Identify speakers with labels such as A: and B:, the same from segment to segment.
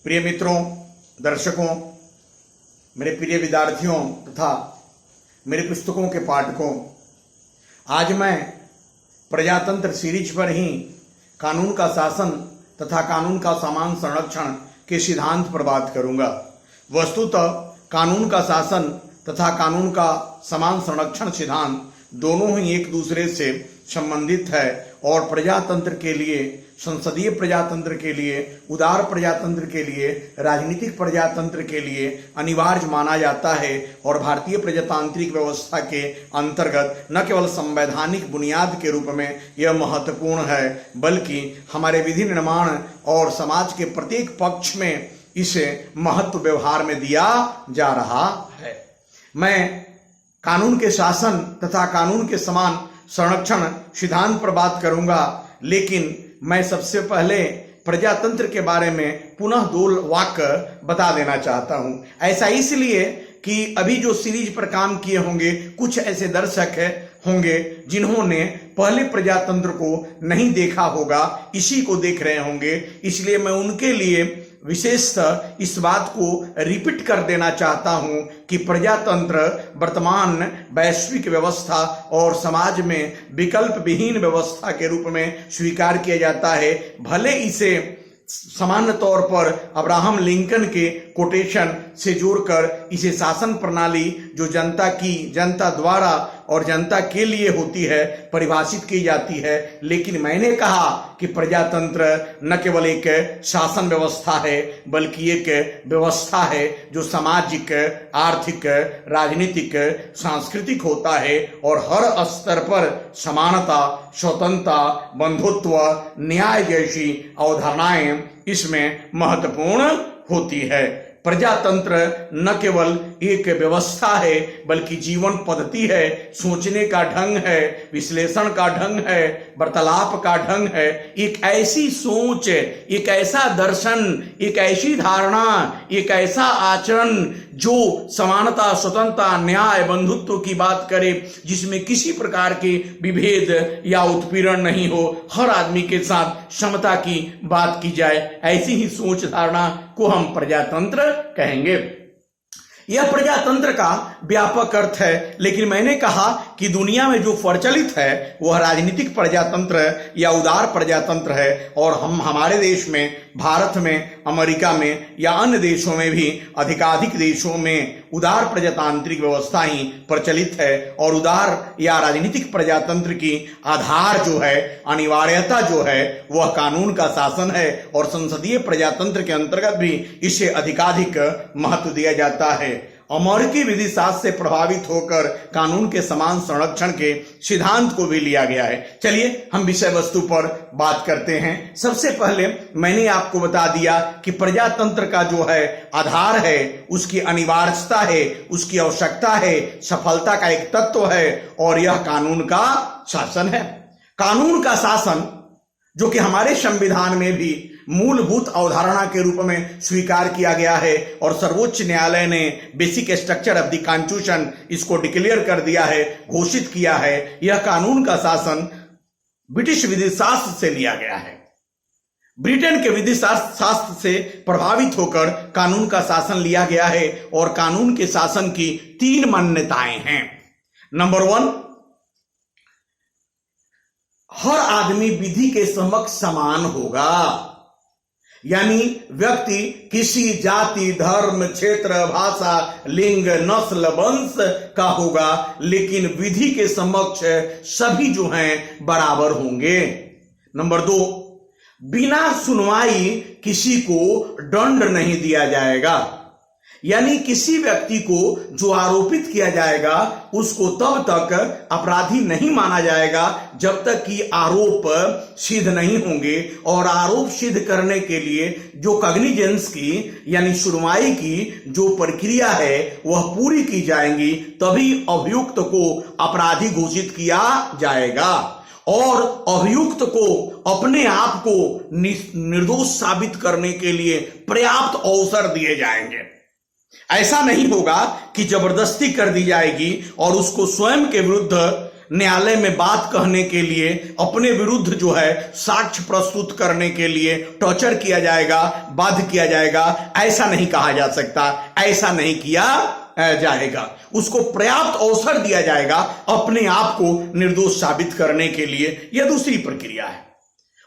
A: प्रिय मित्रों, दर्शकों, मेरे प्रिय विद्यार्थियों तथा मेरे पुस्तकों के पाठकों, आज मैं प्रजातंत्र सीरीज पर ही कानून का शासन तथा कानून का समान संरक्षण के सिद्धांत पर बात करूंगा। वस्तुतः कानून का शासन तथा कानून का समान संरक्षण सिद्धांत दोनों ही एक दूसरे से संबंधित है और प्रजातंत्र के लिए, संसदीय प्रजातंत्र के लिए, उदार प्रजातंत्र के लिए, राजनीतिक प्रजातंत्र के लिए अनिवार्य माना जाता है। और भारतीय प्रजातांत्रिक व्यवस्था के अंतर्गत न केवल संवैधानिक बुनियाद के रूप में यह महत्वपूर्ण है, बल्कि हमारे विधि निर्माण और समाज के प्रत्येक पक्ष में इसे महत्व व्यवहार में दिया जा रहा है। मैं कानून के शासन तथा कानून के समान संरक्षण सिद्धांत पर बात करूंगा, लेकिन मैं सबसे पहले प्रजातंत्र के बारे में पुनः दो वाक्य बता देना चाहता हूं। ऐसा इसलिए कि अभी जो सीरीज पर काम किए होंगे, कुछ ऐसे दर्शक होंगे जिन्होंने पहले प्रजातंत्र को नहीं देखा होगा, इसी को देख रहे होंगे। इसलिए मैं उनके लिए विशेषतः इस बात को रिपीट कर देना चाहता हूं कि प्रजातंत्र वर्तमान वैश्विक व्यवस्था और समाज में विकल्प विहीन व्यवस्था के रूप में स्वीकार किया जाता है। भले इसे सामान्य तौर पर अब्राहम लिंकन के कोटेशन से जोड़कर इसे शासन प्रणाली जो जनता द्वारा और जनता के लिए होती है परिभाषित की जाती है, लेकिन मैंने कहा कि प्रजातंत्र न केवल एक शासन व्यवस्था है, बल्कि एक व्यवस्था है जो सामाजिक, आर्थिक, राजनीतिक, सांस्कृतिक होता है और हर स्तर पर समानता, स्वतंत्रता, बंधुत्व, न्याय जैसी अवधारणाएं इसमें महत्वपूर्ण होती है। प्रजातंत्र न केवल एक व्यवस्था है, बल्कि जीवन पद्धति है, सोचने का ढंग है, विश्लेषण का ढंग है, वार्तालाप का ढंग है। एक ऐसी सोच, एक ऐसा दर्शन, एक ऐसी धारणा, एक ऐसा आचरण जो समानता, स्वतंत्रता, न्याय, बंधुत्व की बात करे, जिसमें किसी प्रकार के विभेद या उत्पीड़न नहीं हो, हर आदमी के साथ समता की बात की जाए, ऐसी ही सोच धारणा को हम प्रजातंत्र कहेंगे। यह प्रजातंत्र का व्यापक अर्थ है, लेकिन मैंने कहा कि दुनिया में जो प्रचलित है वह राजनीतिक प्रजातंत्र या उदार प्रजातंत्र है। और हमारे देश में, भारत में, अमेरिका में या अन्य देशों में भी अधिकाधिक देशों में उदार प्रजातांत्रिक व्यवस्था ही प्रचलित है। और उदार या राजनीतिक प्रजातंत्र की आधार जो है, अनिवार्यता जो है, वह कानून का शासन है। और संसदीय प्रजातंत्र के अंतर्गत भी इसे अधिकाधिक महत्व दिया जाता है। अमेरिकी विधि शास्त्र से प्रभावित होकर कानून के समान संरक्षण के सिद्धांत को भी लिया गया है। चलिए हम विषय वस्तु पर बात करते हैं। सबसे पहले मैंने आपको बता दिया कि प्रजातंत्र का जो है आधार है, उसकी अनिवार्यता है, उसकी आवश्यकता है, सफलता का एक तत्व है, और यह कानून का शासन है। कानून का शासन जो कि हमारे संविधान में भी मूलभूत अवधारणा के रूप में स्वीकार किया गया है और सर्वोच्च न्यायालय ने basic structure of the constitution इसको डिक्लेयर कर दिया है, घोषित किया है। यह कानून का शासन ब्रिटिश विधि शास्त्र से लिया गया है। ब्रिटेन के विधि शास्त्र से प्रभावित होकर कानून का शासन लिया गया है। और कानून के शासन की 3 मान्यताएं हैं। नंबर 1, हर आदमी विधि के समक्ष समान होगा, यानी व्यक्ति किसी जाति, धर्म, क्षेत्र, भाषा, लिंग, नस्ल, वंश का होगा, लेकिन विधि के समक्ष सभी जो हैं बराबर होंगे। नंबर 2, बिना सुनवाई किसी को दंड नहीं दिया जाएगा, यानी किसी व्यक्ति को जो आरोपित किया जाएगा उसको तब तक अपराधी नहीं माना जाएगा जब तक कि आरोप सिद्ध नहीं होंगे। और आरोप सिद्ध करने के लिए जो कॉग्निजेंस की यानी सुनवाई की जो प्रक्रिया है वह पूरी की जाएंगी, तभी अभियुक्त को अपराधी घोषित किया जाएगा और अभियुक्त को अपने आप को निर्दोष साबित करने के लिए पर्याप्त अवसर दिए जाएंगे। ऐसा नहीं होगा कि जबरदस्ती कर दी जाएगी और उसको स्वयं के विरुद्ध न्यायालय में बात कहने के लिए, अपने विरुद्ध जो है साक्ष्य प्रस्तुत करने के लिए टॉर्चर किया जाएगा, बाध्य किया जाएगा, ऐसा नहीं कहा जा सकता, ऐसा नहीं किया जाएगा। उसको पर्याप्त अवसर दिया जाएगा अपने आप को निर्दोष साबित करने के लिए। यह दूसरी प्रक्रिया है।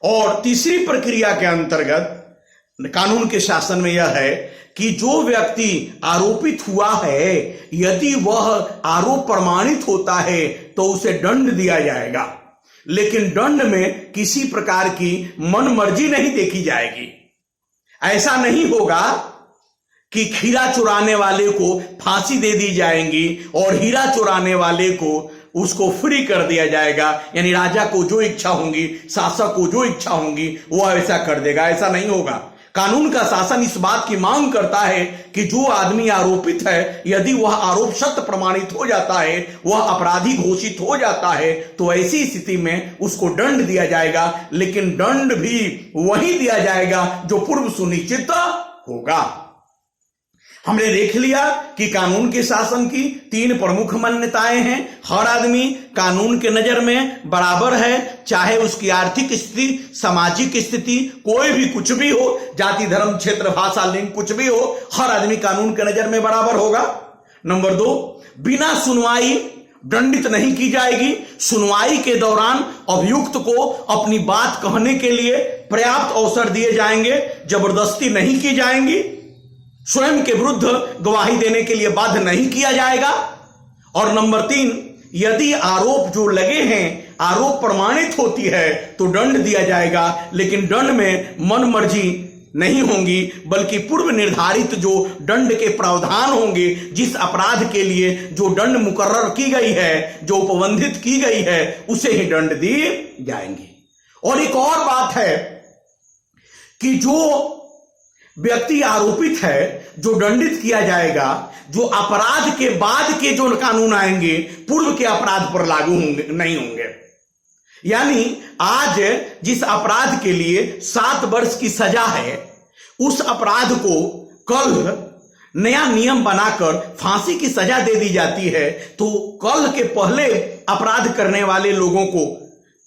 A: और तीसरी प्रक्रिया के अंतर्गत कानून के शासन में यह है कि जो व्यक्ति आरोपित हुआ है, यदि वह आरोप प्रमाणित होता है तो उसे दंड दिया जाएगा, लेकिन दंड में किसी प्रकार की मनमर्जी नहीं देखी जाएगी। ऐसा नहीं होगा कि खीरा चुराने वाले को फांसी दे दी जाएगी और हीरा चुराने वाले को उसको फ्री कर दिया जाएगा, यानी राजा को जो इच्छा होंगी, शासक को जो इच्छा होंगी वह ऐसा कर देगा। ऐसा नहीं होगा। कानून का शासन इस बात की मांग करता है कि जो आदमी आरोपित है, यदि वह आरोप सत्य प्रमाणित हो जाता है, वह अपराधी घोषित हो जाता है, तो ऐसी स्थिति में उसको दंड दिया जाएगा, लेकिन दंड भी वही दिया जाएगा जो पूर्व सुनिश्चित होगा। हमने देख लिया कि कानून के शासन की तीन प्रमुख मान्यताएं हैं। हर आदमी कानून के नजर में बराबर है, चाहे उसकी आर्थिक स्थिति, सामाजिक स्थिति, कोई भी कुछ भी हो, जाति, धर्म, क्षेत्र, भाषा, लिंग कुछ भी हो, हर आदमी कानून के नजर में बराबर होगा। नंबर 2, बिना सुनवाई दंडित नहीं की जाएगी। सुनवाई के दौरान अभियुक्त को अपनी बात कहने के लिए पर्याप्त अवसर दिए जाएंगे, जबरदस्ती नहीं की जाएंगी, स्वयं के विरुद्ध गवाही देने के लिए बाध्य नहीं किया जाएगा। और नंबर 3, यदि आरोप जो लगे हैं, आरोप प्रमाणित होती है तो दंड दिया जाएगा, लेकिन दंड में मनमर्जी नहीं होंगी, बल्कि पूर्व निर्धारित जो दंड के प्रावधान होंगे, जिस अपराध के लिए जो दंड मुकर्रर की गई है, जो उपबंधित की गई है, उसे ही दंड दिए जाएंगे। और एक और बात है कि जो व्यक्ति आरोपित है, जो दंडित किया जाएगा, जो अपराध के बाद के जो कानून आएंगे पूर्व के अपराध पर लागू होंगे नहीं होंगे। यानी आज जिस अपराध के लिए 7 वर्ष की सजा है, उस अपराध को कल नया नियम बनाकर फांसी की सजा दे दी जाती है, तो कल के पहले अपराध करने वाले लोगों को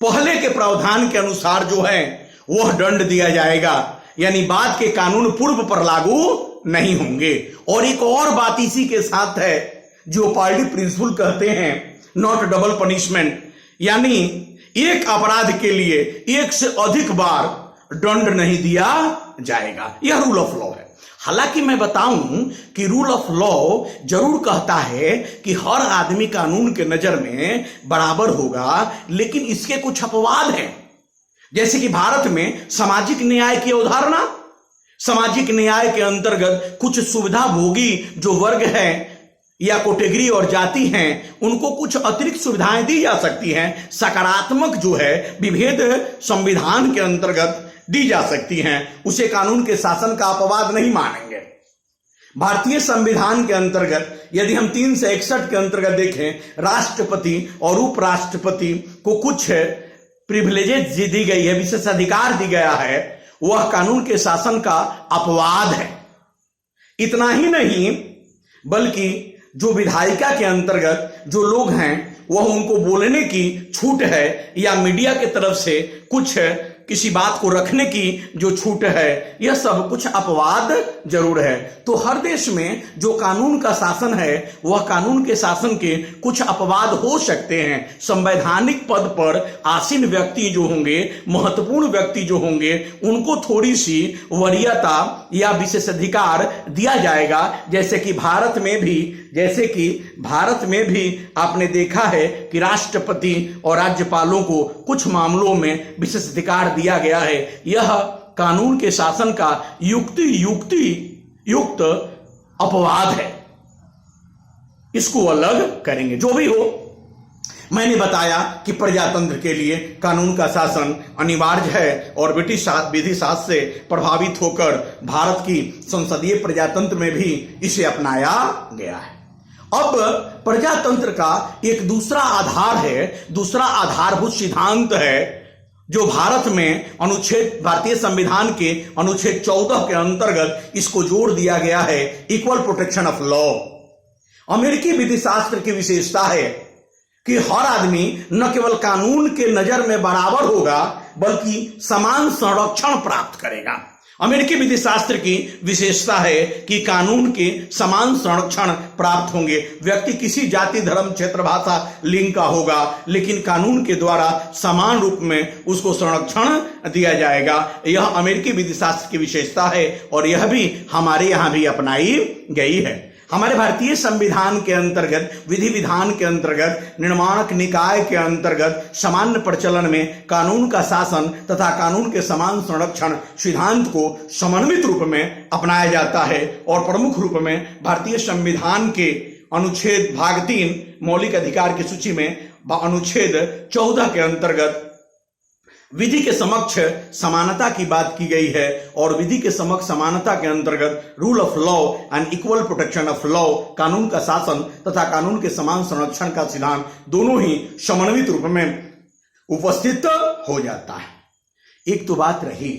A: पहले के प्रावधान के अनुसार जो है वह दंड दिया जाएगा, यानी बाद के कानून पूर्व पर लागू नहीं होंगे। और एक और बात इसी के साथ है, जो पार्टी प्रिंसिपल कहते हैं, नॉट डबल पनिशमेंट, यानी एक अपराध के लिए एक से अधिक बार दंड नहीं दिया जाएगा। यह रूल ऑफ लॉ है। हालांकि मैं बताऊं कि रूल ऑफ लॉ जरूर कहता है कि हर आदमी कानून के नजर में बराबर होगा, लेकिन इसके कुछ अपवाद हैं। जैसे कि भारत में सामाजिक न्याय की अवधारणा, सामाजिक न्याय के अंतर्गत कुछ सुविधा भोगी जो वर्ग है या कैटेगरी और जाति हैं, उनको कुछ अतिरिक्त सुविधाएं दी जा सकती हैं। सकारात्मक जो है विभेद संविधान के अंतर्गत दी जा सकती हैं, उसे कानून के शासन का अपवाद नहीं मानेंगे। भारतीय संविधान के अंतर्गत यदि हम 361 के अंतर्गत देखें, राष्ट्रपति और उपराष्ट्रपति को कुछ प्रिविलेजेस दी गई है, विशेषाधिकार दी गया है, वह कानून के शासन का अपवाद है। इतना ही नहीं, बल्कि जो विधायिका के अंतर्गत जो लोग हैं, वह उनको बोलने की छूट है, या मीडिया की तरफ से कुछ किसी बात को रखने की जो छूट है, यह सब कुछ अपवाद जरूर है। तो हर देश में जो कानून का शासन है, वह कानून के शासन के कुछ अपवाद हो सकते हैं। संवैधानिक पद पर आसीन व्यक्ति जो होंगे, महत्वपूर्ण व्यक्ति जो होंगे, उनको थोड़ी सी वरीयता या विशेषाधिकार दिया जाएगा। जैसे कि भारत में भी आपने देखा है कि राष्ट्रपति और राज्यपालों को कुछ मामलों में विशेषाधिकार दिया गया है। यह कानून के शासन का युक्त अपवाद है। इसको अलग करेंगे। जो भी हो, मैंने बताया कि प्रजातंत्र के लिए कानून का शासन अनिवार्य है, और ब्रिटिश विधि शास्त्र से प्रभावित होकर भारत की संसदीय प्रजातंत्र में भी इसे अपनाया गया है। अब प्रजातंत्र का एक दूसरा आधार है, दूसरा आधारभूत सिद्धांत है, जो भारत में भारतीय संविधान के अनुच्छेद 14 के अंतर्गत इसको जोड़ दिया गया है, इक्वल प्रोटेक्शन ऑफ लॉ। अमेरिकी विधि शास्त्र की विशेषता है कि हर आदमी न केवल कानून के नजर में बराबर होगा बल्कि समान संरक्षण प्राप्त करेगा। अमेरिकी विधि शास्त्र की विशेषता है कि कानून के समान संरक्षण प्राप्त होंगे। व्यक्ति किसी जाति, धर्म, क्षेत्र, भाषा, लिंग का होगा, लेकिन कानून के द्वारा समान रूप में उसको संरक्षण दिया जाएगा। यह अमेरिकी विधि शास्त्र की विशेषता है और यह भी हमारे यहां भी अपनाई गई है। हमारे भारतीय संविधान के अंतर्गत, विधि विधान के अंतर्गत, निर्माणक निकाय के अंतर्गत सामान्य प्रचलन में कानून का शासन तथा कानून के समान संरक्षण सिद्धांत को समन्वित रूप में अपनाया जाता है और प्रमुख रूप में भारतीय संविधान के अनुच्छेद भाग 3 मौलिक अधिकार की सूची में अनुच्छेद 14 के अंतर्गत विधि के समक्ष समानता की बात की गई है और विधि के समक्ष समानता के अंतर्गत rule of law and equal protection of law, कानून का शासन तथा कानून के समान संरक्षण का सिद्धांत दोनों ही समन्वित रूप में उपस्थित हो जाता है। एक तो बात रही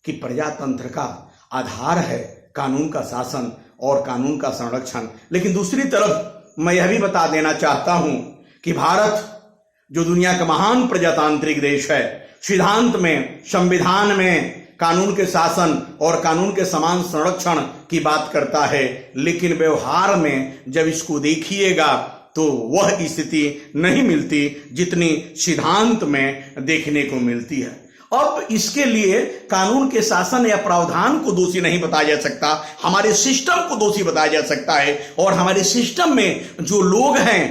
A: कि प्रजातंत्र का आधार है कानून का शासन और कानून का संरक्षण, लेकिन दूसरी तरफ मैं यह भी बता देना चाहता हूं कि भारत जो दुनिया का महान प्रजातांत्रिक देश है, सिद्धांत में, संविधान में कानून के शासन और कानून के समान संरक्षण की बात करता है, लेकिन व्यवहार में जब इसको देखिएगा तो वह स्थिति नहीं मिलती जितनी सिद्धांत में देखने को मिलती है। अब इसके लिए कानून के शासन या प्रावधान को दोषी नहीं बताया जा सकता, हमारे सिस्टम को दोषी बताया जा सकता है। और हमारे सिस्टम में जो लोग हैं,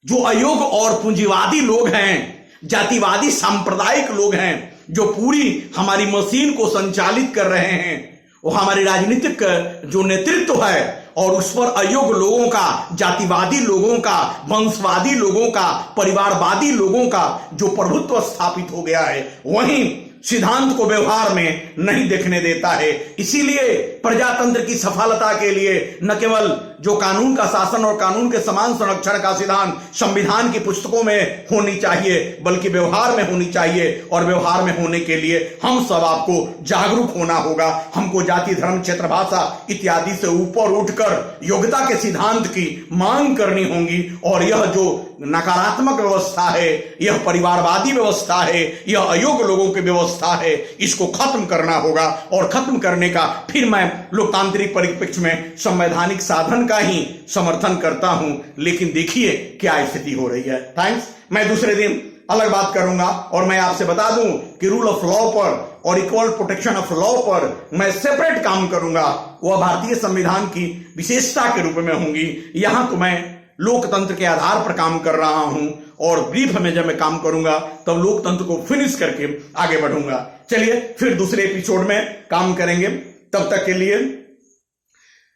A: जो अयोग्य और पूंजीवादी लोग हैं, जातिवादी सांप्रदायिक लोग हैं, जो पूरी हमारी मशीन को संचालित कर रहे हैं, वो हमारी राजनीतिक जो नेतृत्व है और उस पर अयोग्य लोगों का, जातिवादी लोगों का, वंशवादी लोगों का, परिवारवादी लोगों का जो प्रभुत्व स्थापित हो गया है, वहीं सिद्धांत को व्यवहार में नहीं देखने देता है। इसीलिए प्रजातंत्र की सफलता के लिए न केवल जो कानून का शासन और कानून के समान संरक्षण का सिद्धांत संविधान की पुस्तकों में होनी चाहिए, बल्कि व्यवहार में होनी चाहिए। और व्यवहार में होने के लिए हम सब आपको जागरूक होना होगा। हमको जाति, धर्म, क्षेत्र, भाषा इत्यादि से ऊपर उठकर योग्यता के सिद्धांत की मांग करनी होगी। और यह जो नकारात्मक व्यवस्था है, यह परिवारवादी व्यवस्था है, यह अयोग्य लोगों की व्यवस्था है, इसको खत्म करना होगा। और खत्म करने का फिर मैं लोकतांत्रिक परिप्रेक्ष्य में संवैधानिक साधन का ही समर्थन करता हूं। लेकिन देखिए क्या स्थिति हो रही है। थैंक्स। मैं दूसरे दिन अलग बात करूंगा और मैं आपसे बता दूं कि रूल ऑफ लॉ पर और इक्वल प्रोटेक्शन ऑफ लॉ पर मैं सेपरेट काम करूंगा। वह भारतीय संविधान की विशेषता के रूप में होंगी। यहां तो मैं लोकतंत्र के आधार पर काम कर रहा हूं और ब्रीफ में जब मैं काम करूंगा तब लोकतंत्र को फिनिश करके आगे बढ़ूंगा। चलिए फिर दूसरे एपिसोड में काम करेंगे। तब तक के लिए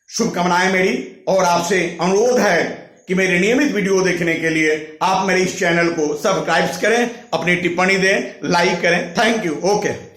A: शुभकामनाएं मेरी, और आपसे अनुरोध है कि मेरे नियमित वीडियो देखने के लिए आप मेरे इस चैनल को सब्सक्राइब करें, अपनी टिप्पणी दें, लाइक करें। Thank you. ओके।